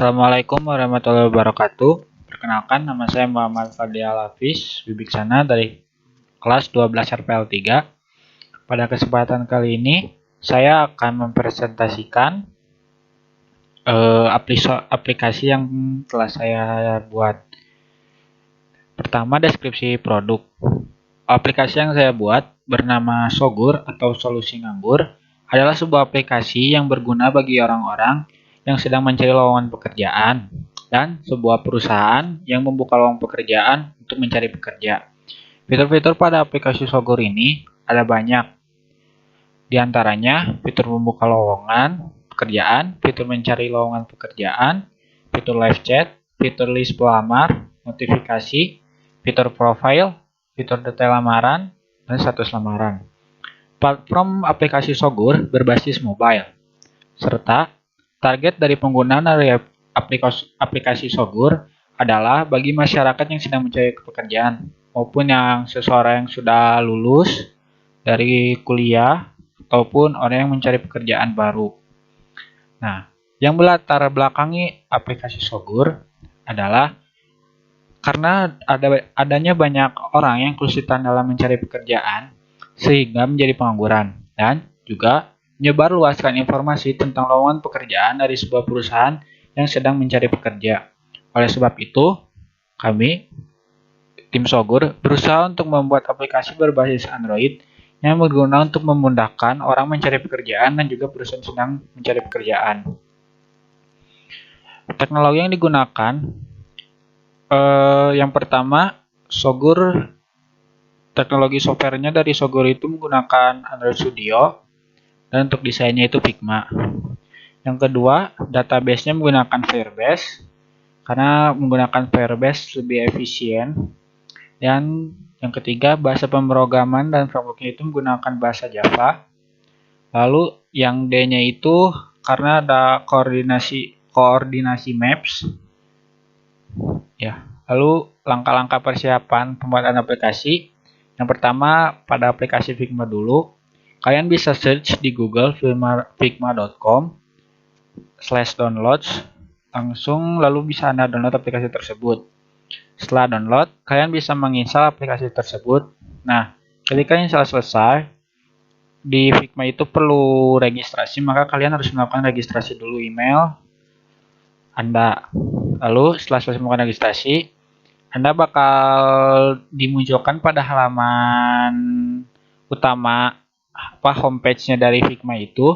Assalamualaikum warahmatullahi wabarakatuh. Perkenalkan, nama saya Muhammad Fadlial Hafiz Wibiksana dari kelas 12 RPL 3. Pada kesempatan kali ini, saya akan mempresentasikan aplikasi yang telah saya buat. Pertama, deskripsi produk. Aplikasi yang saya buat bernama Sogur atau Solusi Nganggur adalah sebuah aplikasi yang berguna bagi orang-orang yang sedang mencari lowongan pekerjaan dan sebuah perusahaan yang membuka lowongan pekerjaan untuk mencari pekerja. Fitur-fitur pada aplikasi Sogur ini ada banyak. Di antaranya fitur membuka lowongan pekerjaan, fitur mencari lowongan pekerjaan, fitur live chat, fitur list pelamar, notifikasi, fitur profile, fitur detail lamaran, dan status lamaran. Platform aplikasi Sogur berbasis mobile, serta target dari penggunaan dari aplikasi Sogur adalah bagi masyarakat yang sedang mencari pekerjaan maupun yang seseorang yang sudah lulus dari kuliah ataupun orang yang mencari pekerjaan baru. Nah, yang melatar belakangi aplikasi Sogur adalah karena adanya banyak orang yang kesulitan dalam mencari pekerjaan sehingga menjadi pengangguran dan juga menyebarluaskan informasi tentang lowongan pekerjaan dari sebuah perusahaan yang sedang mencari pekerja. Oleh sebab itu, kami, tim Sogur, berusaha untuk membuat aplikasi berbasis Android yang berguna untuk memudahkan orang mencari pekerjaan dan juga perusahaan sedang mencari pekerjaan. Teknologi yang digunakan, yang pertama, Sogur, teknologi softwarenya dari Sogur itu menggunakan Android Studio, dan untuk desainnya itu Figma. Yang kedua, database-nya menggunakan Firebase, karena menggunakan Firebase lebih efisien. Dan yang ketiga, bahasa pemrograman dan framework-nya itu menggunakan bahasa Java. Lalu yang D-nya itu karena ada koordinasi maps. Ya. Lalu langkah-langkah persiapan pembuatan aplikasi. Yang pertama, pada aplikasi Figma dulu. Kalian bisa search di Google figma.com/downloads langsung, lalu bisa Anda download aplikasi tersebut. Setelah download, kalian bisa menginstal aplikasi tersebut. Nah, ketika install selesai, di Figma itu perlu registrasi, maka kalian harus melakukan registrasi dulu email Anda. Lalu setelah selesai melakukan registrasi, Anda bakal dimunculkan pada halaman utama homepage-nya dari Figma itu.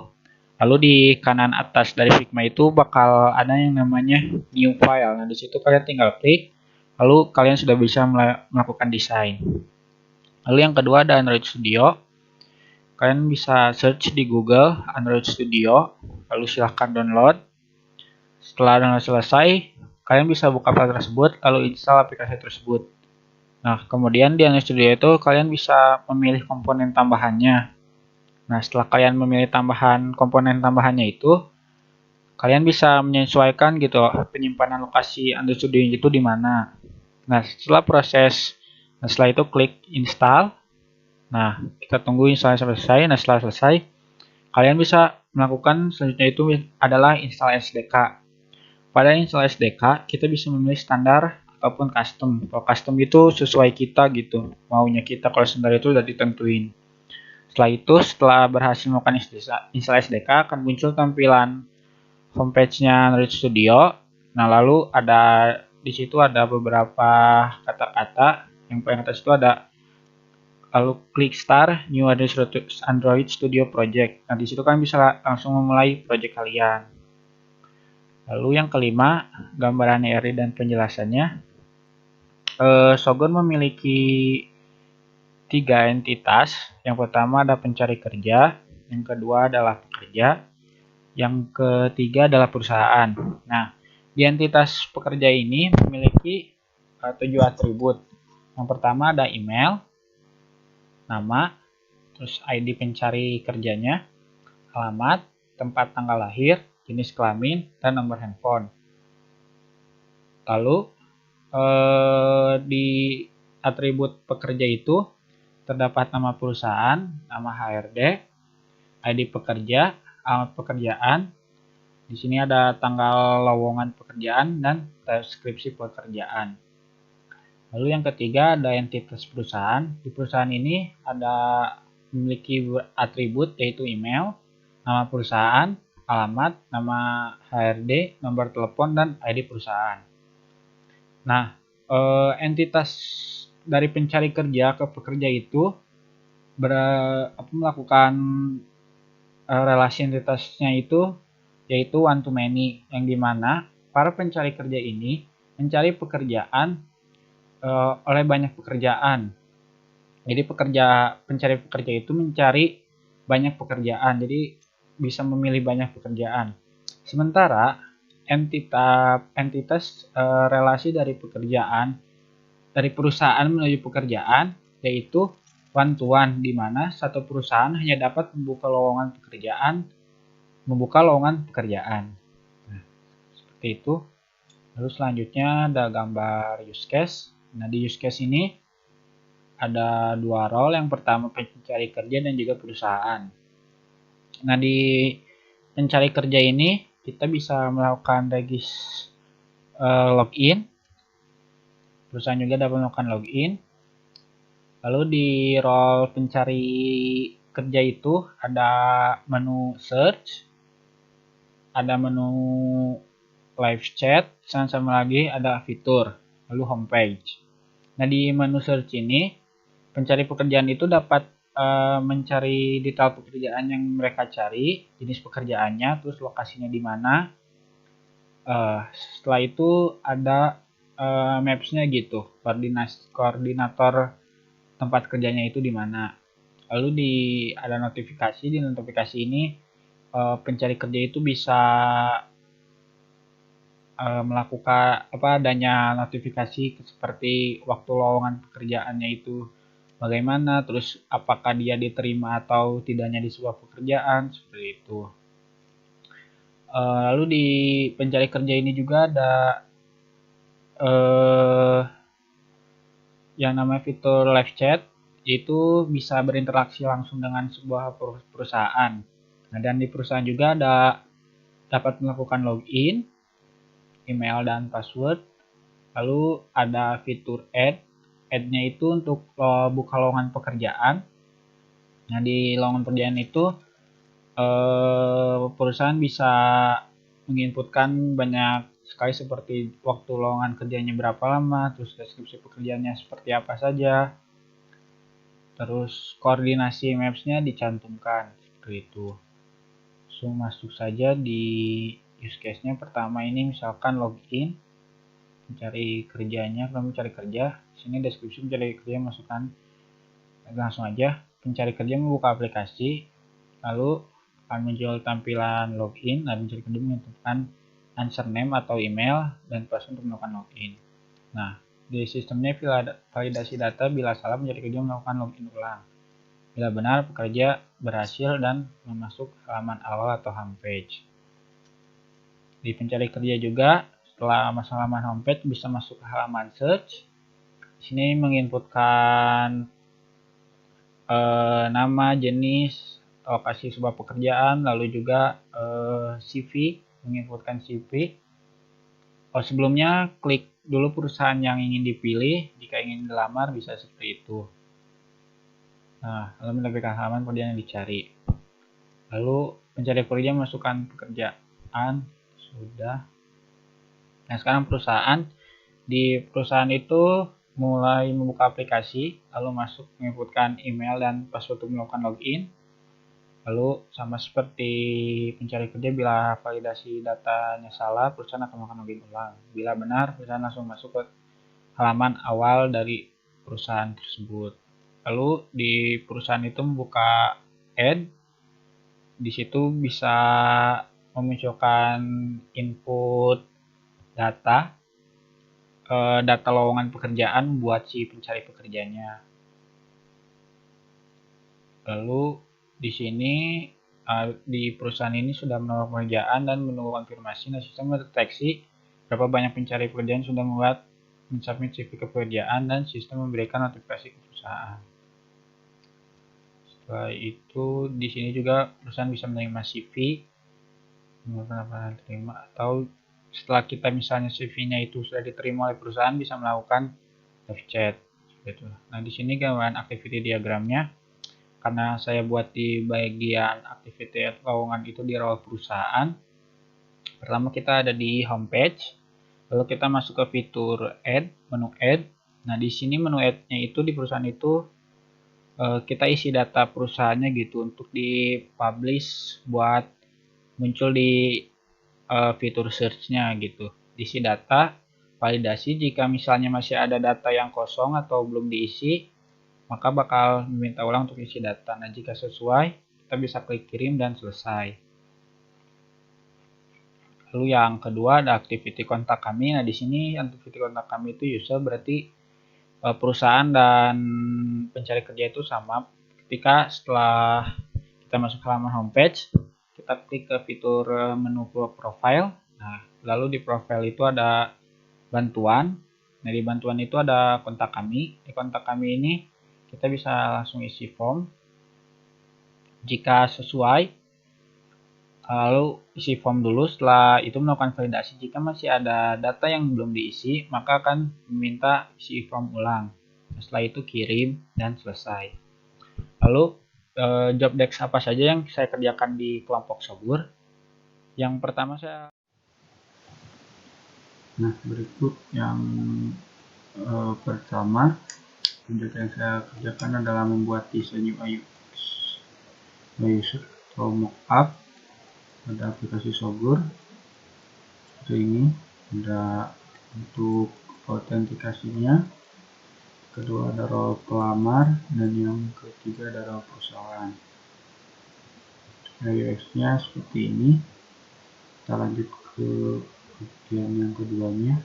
Lalu di kanan atas dari Figma itu bakal ada yang namanya new file. Nah, di situ kalian tinggal klik, lalu kalian sudah bisa melakukan desain. Lalu yang kedua ada Android Studio. Kalian bisa search di Google Android Studio, lalu silahkan download. Setelah download selesai, kalian bisa buka file tersebut, lalu install aplikasi tersebut. Nah, kemudian di Android Studio itu kalian bisa memilih komponen tambahannya. Nah, setelah kalian memilih komponen tambahannya itu, kalian bisa menyesuaikan gitu penyimpanan lokasi Android Studio itu di mana. Nah, setelah itu klik install. Nah, kita tunggu install sampai selesai. Nah, setelah selesai, kalian bisa melakukan selanjutnya itu adalah install SDK. Pada install SDK, kita bisa memilih standar ataupun custom. Kalau custom itu sesuai kita gitu, maunya kita. Kalau standar itu sudah ditentuin. Setelah itu, setelah berhasil melakukan install SDK, akan muncul tampilan homepage-nya Android Studio. Nah, lalu di situ ada beberapa kata-kata. Yang paling atas itu ada lalu klik start new Android Studio project. Nah, di situ kalian bisa langsung memulai project kalian. Lalu yang kelima, gambaran ERI dan penjelasannya. Sogur memiliki 3 entitas. Yang pertama ada pencari kerja, yang kedua adalah pekerja, yang ketiga adalah perusahaan. Nah, di entitas pekerja ini memiliki 7 atribut. Yang pertama ada email, nama, terus ID pencari kerjanya, alamat, tempat tanggal lahir, jenis kelamin, dan nomor handphone. Lalu di atribut pekerja itu terdapat nama perusahaan, nama HRD, ID pekerja, alamat pekerjaan, Di sini ada tanggal lowongan pekerjaan dan deskripsi pekerjaan. Lalu yang ketiga ada entitas perusahaan. Di perusahaan ini ada memiliki atribut yaitu email, nama perusahaan, alamat, nama HRD, nomor telepon, dan ID perusahaan. Nah, entitas dari pencari kerja ke pekerja itu melakukan relasi entitasnya itu yaitu one to many, yang dimana para pencari kerja ini mencari pekerjaan oleh banyak pekerjaan. Jadi pencari pekerja itu mencari banyak pekerjaan, jadi bisa memilih banyak pekerjaan. Sementara entitas relasi dari pekerjaan dari perusahaan menuju pekerjaan yaitu one to one, di mana satu perusahaan hanya dapat membuka lowongan pekerjaan. Nah, seperti itu. Lalu selanjutnya ada gambar use case. Nah, di use case ini ada dua role, yang pertama pencari kerja dan juga perusahaan. Nah, di pencari kerja ini kita bisa melakukan login. Perusahaan juga dapat melakukan login. Lalu di role pencari kerja itu ada menu search, ada menu live chat, sama lagi ada fitur, lalu homepage. Nah, di menu search ini pencari pekerjaan itu dapat mencari detail pekerjaan yang mereka cari, jenis pekerjaannya, terus lokasinya di mana. Setelah itu ada maps-nya gitu, koordinator tempat kerjanya itu di mana. Lalu ada notifikasi. Di notifikasi ini pencari kerja itu bisa melakukan adanya notifikasi seperti waktu lowongan pekerjaannya itu bagaimana, terus apakah dia diterima atau tidaknya di sebuah pekerjaan, seperti itu. Lalu di pencari kerja ini juga ada yang namanya fitur live chat, yaitu bisa berinteraksi langsung dengan sebuah perusahaan. Nah, dan di perusahaan juga dapat melakukan login, email dan password. Lalu ada fitur add-nya itu untuk buka lowongan pekerjaan. Nah, di lowongan pekerjaan itu perusahaan bisa menginputkan banyak sekali, seperti waktu lowongan kerjanya berapa lama, terus deskripsi pekerjaannya seperti apa saja, terus koordinasi maps-nya dicantumkan, seperti itu. Langsung masuk saja di use case-nya. Pertama ini misalkan login, mencari kerjanya, kalau mencari kerja, sini deskripsi mencari kerja, masukkan langsung aja. Pencari kerja membuka aplikasi, lalu akan muncul tampilan login. Nah, pencari kerja menentukan username atau email dan password untuk melakukan login. Nah, di sistemnya validasi data, bila salah pencari kerja melakukan login ulang. Bila benar, pekerja berhasil dan memasuk halaman awal atau homepage. Di pencari kerja juga, setelah masuk halaman homepage, bisa masuk ke halaman search. Di sini menginputkan nama, jenis, lokasi sebuah pekerjaan, lalu juga CV, menginputkan CV. Sebelumnya klik dulu perusahaan yang ingin dipilih, jika ingin dilamar bisa seperti itu. Nah, lalu menampilkan halaman pekerjaan yang dicari. Lalu pencari pekerja masukkan pekerjaan, sudah. Nah, sekarang di perusahaan itu mulai membuka aplikasi, lalu masuk menginputkan email dan password untuk melakukan login. Lalu sama seperti pencari kerja, bila validasi datanya salah, perusahaan akan melakukan login ulang. Bila benar, perusahaan langsung masuk ke halaman awal dari perusahaan tersebut. Lalu di perusahaan itu membuka add. Di situ bisa memunculkan input data lowongan pekerjaan buat si pencari pekerjanya. Lalu di sini di perusahaan ini sudah menawarkan pekerjaan dan menunggu konfirmasi. Nah, sistem mendeteksi berapa banyak pencari pekerjaan sudah mensubmit CV ke pekerjaan, dan sistem memberikan notifikasi ke perusahaan. Setelah itu di sini juga perusahaan bisa menerima CV. Kenapa terima, atau setelah kita misalnya CV-nya itu sudah diterima oleh perusahaan bisa melakukan live chat gitu. Nah, di sini gambaran activity diagramnya. Karena saya buat di bagian activity lowongan itu di role perusahaan. Pertama kita ada di homepage, lalu kita masuk ke fitur add, menu add. Nah, di sini menu add-nya itu di perusahaan itu kita isi data perusahaannya gitu untuk di-publish buat muncul di fitur search-nya gitu. Diisi data, validasi jika misalnya masih ada data yang kosong atau belum diisi, maka bakal meminta ulang untuk isi data. Nah, jika sesuai, kita bisa klik kirim dan selesai. Lalu yang kedua ada activity kontak kami. Nah, di sini activity kontak kami itu user berarti perusahaan dan pencari kerja itu sama. Ketika setelah kita masuk ke halaman homepage, kita klik ke fitur menu profile. Nah, lalu di profile itu ada bantuan. Nah, di bantuan itu ada kontak kami. Di kontak kami ini kita bisa langsung isi form. Jika sesuai, lalu isi form dulu. Setelah itu melakukan validasi. Jika masih ada data yang belum diisi, maka akan meminta isi form ulang. Setelah itu kirim dan selesai. Lalu job desk apa saja yang saya kerjakan di kelompok Sobur? Yang pertama berikut yang pertama, project yang saya kerjakan adalah membuat desain UI user atau mockup pada aplikasi Sobur. Seperti ini, ada untuk autentikasinya, kedua ada role pelamar, dan yang ketiga ada role perusahaan. UX-nya seperti ini. Kita lanjut ke bagian yang keduanya.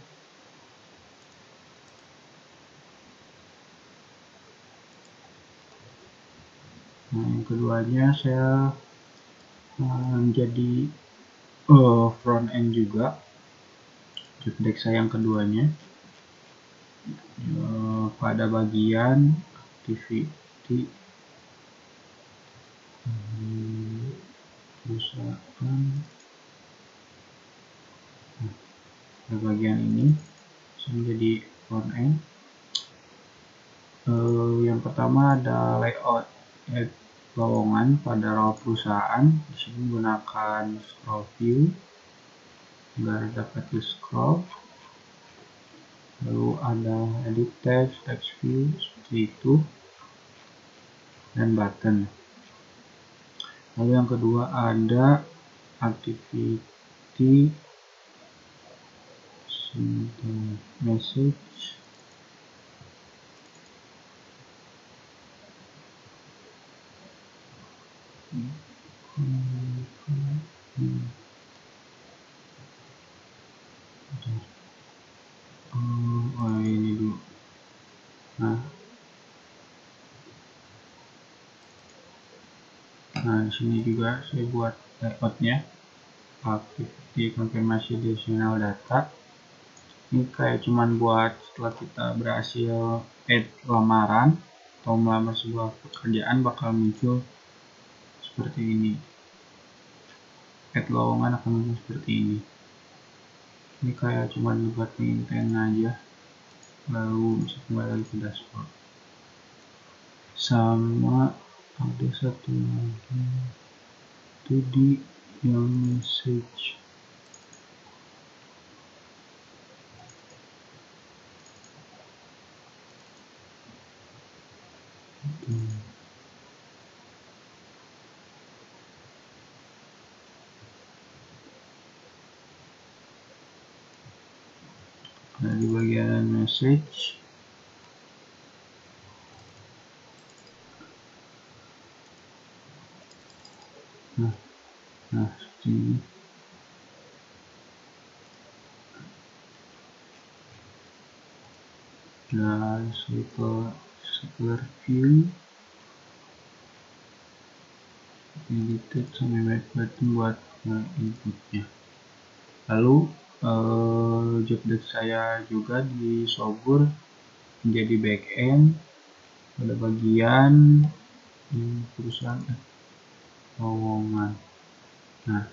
Nah, yang keduanya saya menjadi front end juga. Job desk saya yang keduanya pada bagian activity perusahaan. Pada bagian ini saya menjadi front end. Yang pertama ada layout lowongan pada role perusahaan. Di sini menggunakan scroll view agar dapat di scroll. Lalu ada edit text view seperti itu, dan button. Lalu yang kedua ada activity message. Ini dulu. Nah, di sini juga saya buat layoutnya, activity konfirmasi additional data. Ini kayak cuman buat setelah kita berhasil add lamaran atau melamar sebuah pekerjaan bakal muncul seperti ini. Add lowongan akan muncul seperti ini. Ini kayak cuman buat maintain aja, lalu bisa kembali lagi ke dashboard. Sama ada satu lagi itu di yang message. Nah, di bagian message nah seperti ini. Dan circular view, edited sampai back button buat inputnya. Lalu job desk saya juga di Sobur menjadi backend pada bagian perusahaan lowongan. Nah,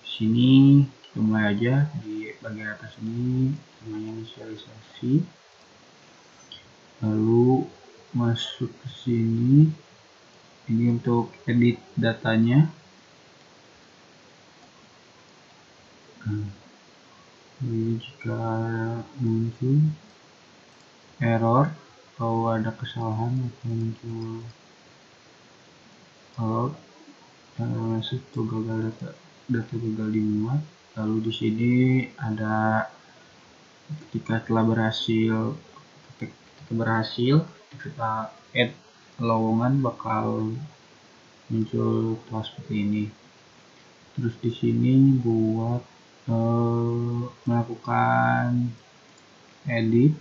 Sini kita mulai aja di bagian atas ini namanya inisialisasi, lalu masuk ke sini, ini untuk edit datanya. Ini jika muncul error atau ada kesalahan atau muncul error masuk atau gagal data gagal dimuat, lalu di sini ada ketika berhasil kita add lowongan bakal muncul kelas seperti ini. Terus di sini buat melakukan edit.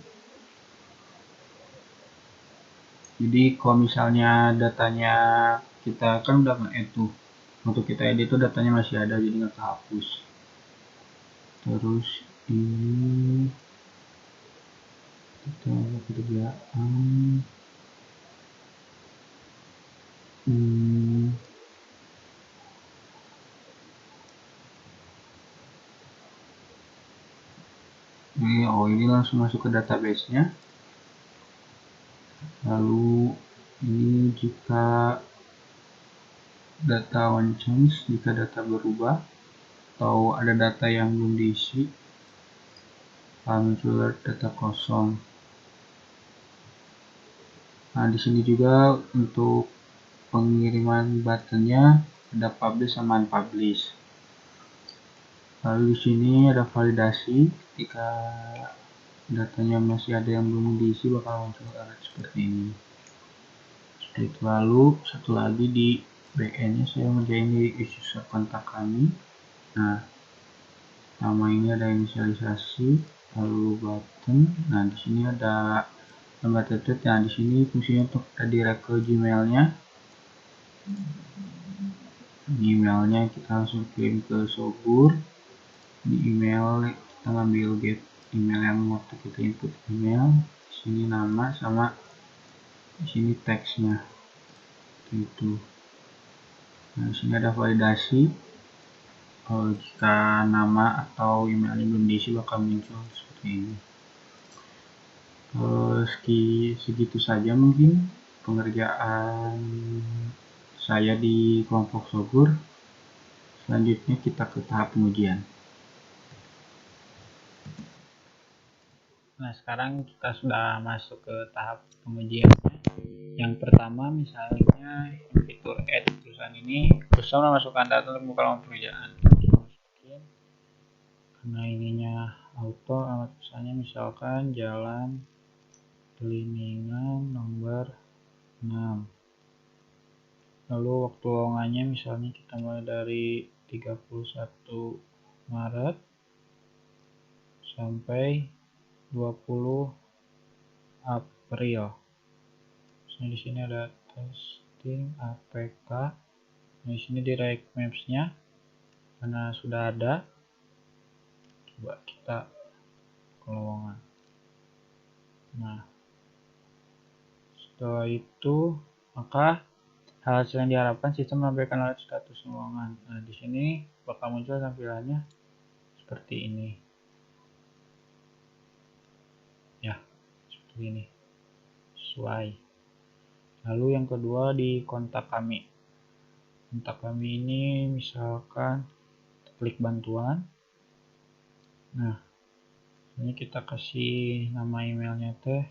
Jadi kalau misalnya datanya kita kan udah nge-add tuh, untuk kita edit itu datanya masih ada jadi nggak kehapus. Terus ini kita pekerjaan ini langsung masuk ke database-nya. Lalu ini jika data one change, jika data berubah atau ada data yang belum diisi, muncul data kosong. Nah, di sini juga untuk pengiriman buttonnya ada publish sama unpublish. Lalu di sini ada validasi, ketika datanya masih ada yang belum diisi bakal muncul error seperti ini. Lalu satu lagi di BN nya saya ngerjain di user kontak kami. Nah, nama ini ada inisialisasi, lalu button. Nah, di sini ada tambah tetet. Nah, di sini fungsinya untuk redirect ke Gmail-nya. Emailnya kita langsung kirim ke Sogur. Di email kita ngambil get email yang waktu kita input email. Di sini nama sama di sini teksnya. Itu. Nah, di sini ada validasi. Jika nama atau emailnya belum diisi bakal muncul seperti ini. Segitu saja mungkin pengerjaan saya di kelompok Sogur. Selanjutnya kita ke tahap pengujian. Nah, sekarang kita sudah masuk ke tahap pengujiannya. Yang pertama misalnya fitur add tulisan ini bisa memasukkan data untuk buka lowongan pekerjaan. Karena ininya auto, alamat pesannya misalkan Jalan Peliningan nomor 6. Lalu waktu lowongannya misalnya kita mulai dari 31 Maret sampai 20 April. Di sini ada testing APK. Nah, di sini direct maps-nya karena sudah ada. Coba kita ke lowongan. Nah, setelah itu maka hasil yang diharapkan sistem menampilkan alert status lowongan. Nah, di sini bakal muncul tampilannya seperti ini. Ya, seperti ini. Sesuai. Lalu yang kedua di kontak kami. Kontak kami ini misalkan klik bantuan. Nah, ini kita kasih nama emailnya teh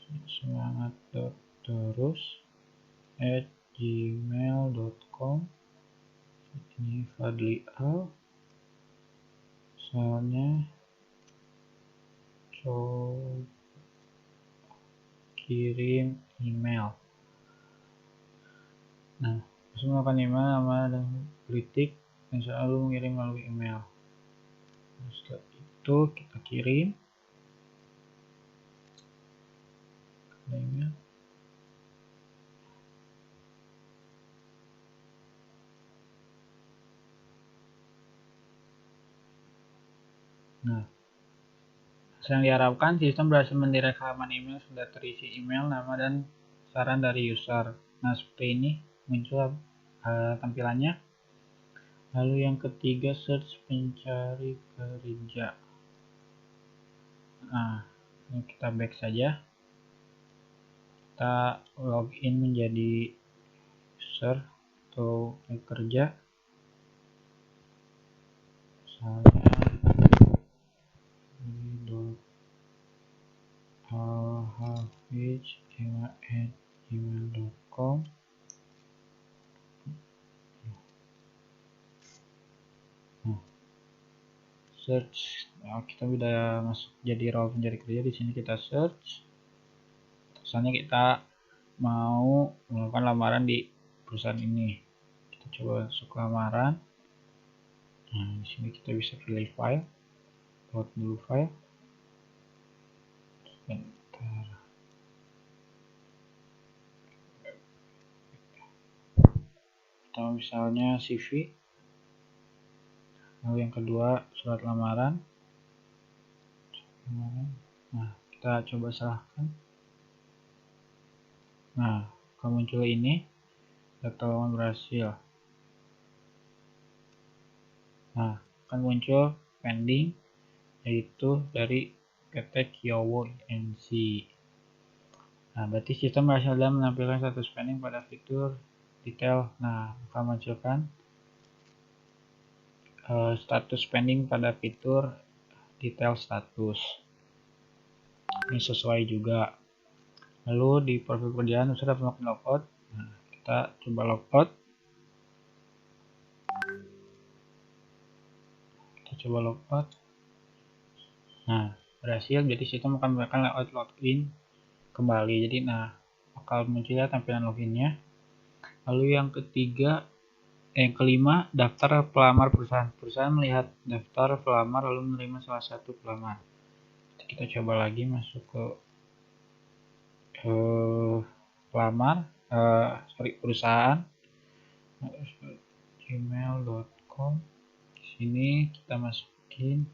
semangat.terus@gmail.com. Ini Fadli Al, soalnya kirim email. Nah, langsung melakukan email, nama dan kritik dan selalu mengirim melalui email. Nah, setelah itu kita kirim email. Nah, yang diharapkan sistem berhasil mendirect halaman email sudah terisi email, nama dan saran dari user. Nah, seperti ini muncul tampilannya. Lalu yang ketiga, search pencari kerja. Nah, ini kita back saja. Kita login menjadi user atau kerja. Misalnya alhafiz@gmail.com. Search. Nah, kita udah masuk jadi role pencari kerja. Di sini kita search. Misalnya kita mau melakukan lamaran di perusahaan ini. Kita coba masuk lamaran. Nah, di sini kita bisa pilih file. Load dulu file. Bentar. Atau misalnya CV. Lalu yang kedua surat lamaran. Nah, kita coba salahkan. Nah, akan muncul ini, daftar lamaran berhasil. Nah, akan muncul pending, yaitu dari PT Kyowo NC. Nah, berarti sistem berhasil dalam menampilkan status pending pada fitur detail. Nah, akan munculkan status pending pada fitur detail status. Ini sesuai juga. Lalu di profil pekerjaan sudah melakukan logout. Nah, kita coba logout. Nah, berhasil. Jadi sistem akan memberikan layout login kembali. Jadi, nah, bakal munculnya tampilan loginnya. Lalu yang ketiga, yang kelima, daftar pelamar perusahaan. Perusahaan melihat daftar pelamar lalu menerima salah satu pelamar. Kita coba lagi masuk ke pelamar, perusahaan, gmail.com. Di sini kita masukin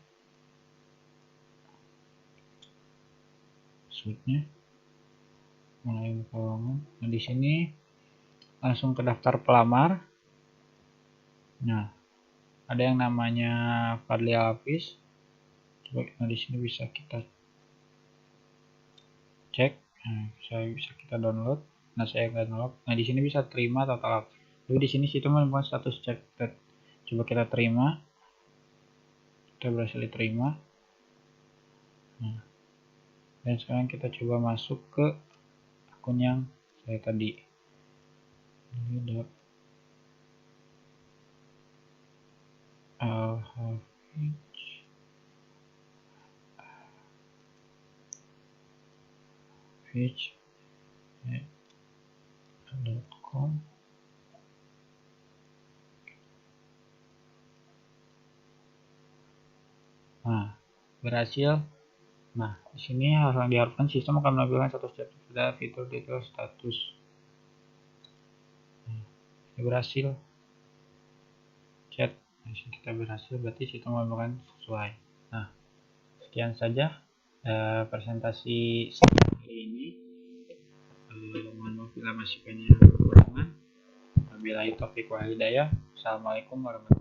passwordnya, mulai buka lowongan. Nah, di sini langsung ke daftar pelamar. Nah, ada yang namanya Fadli Hafiz. Nah, di sini bisa kita cek. Nah, bisa kita download. Nah, saya download. Nah, di sini bisa terima atau tolak. Lalu di sini sistem menemukan status cek. Coba kita terima. Kita berhasil diterima. Nah, dan sekarang kita coba masuk ke akun yang saya tadi. Ini alhafiz.com. Nah, berhasil. Nah, di sini hal yang diharapkan sistem akan menampilkan status chat pada fitur detail status. Nah, ini berhasil chat. Nah, kita berhasil, berarti sistem menampilkan sesuai. Nah, sekian saja presentasi kali ini. Mohon maaf bila masih banyak kekurangan. Wabillahi taufiq wal hidayah. Assalamualaikum warahmatullahi wabarakatuh.